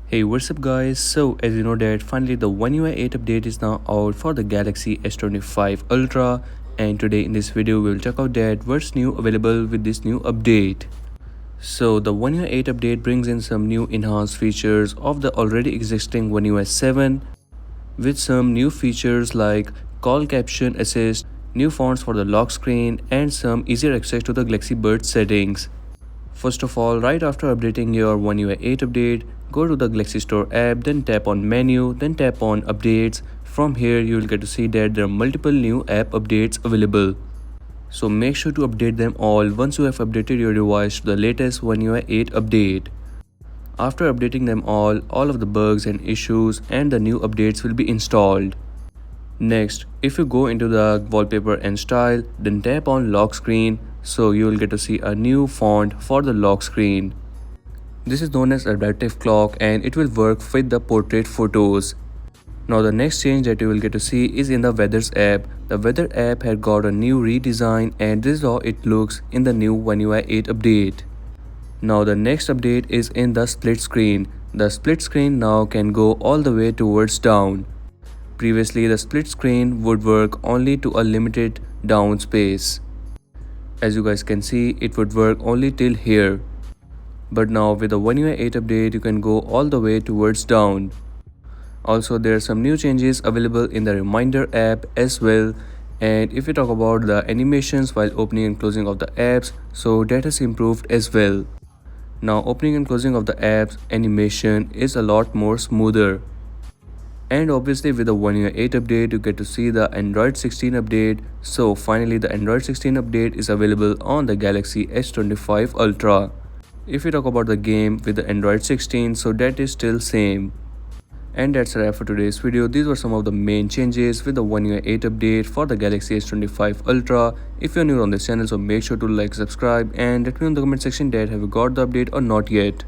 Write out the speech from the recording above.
Hey, what's up guys? So as you know that finally the OneUi 8 update is now out for the Galaxy S25 Ultra, and today in this video we will check out that what's new available with this new update. So the OneUi 8 update brings in some new enhanced features of the already existing OneUi 7 with some new features like call caption assist, new fonts for the lock screen, and some easier access to the Galaxy Buds settings. First of all, right after updating your OneUi 8 update, go to the Galaxy Store app, then tap on menu, then tap on updates. From here, you will get to see that there are multiple new app updates available. So make sure to update them all once you have updated your device to the latest OneUi 8 update. After updating them all of the bugs and issues and the new updates will be installed. Next, if you go into the wallpaper and style, then tap on lock screen, so you will get to see a new font for the lock screen. This is known as adaptive clock and it will work with the portrait photos. Now the next change that you will get to see is in the weathers app. The weather app had got a new redesign and this is how it looks in the new OneUi 8 update. Now the next update is in the split screen. The split screen now can go all the way towards down. Previously, the split screen would work only to a limited down space. As you guys can see, it would work only till here. But now with the OneUi 8 update, you can go all the way towards down. Also, there are some new changes available in the reminder app as well. And if we talk about the animations while opening and closing of the apps, so that has improved as well. Now opening and closing of the apps animation is a lot more smoother. And obviously with the OneUi 8 update, you get to see the Android 16 update. So finally the Android 16 update is available on the Galaxy S25 Ultra. If we talk about the game with the Android 16, so that is still same. And that's a wrap for today's video. These were some of the main changes with the OneUi 8 update for the Galaxy S25 Ultra. If you're new on this channel, so make sure to like, subscribe and let me know in the comment section that have you got the update or not yet.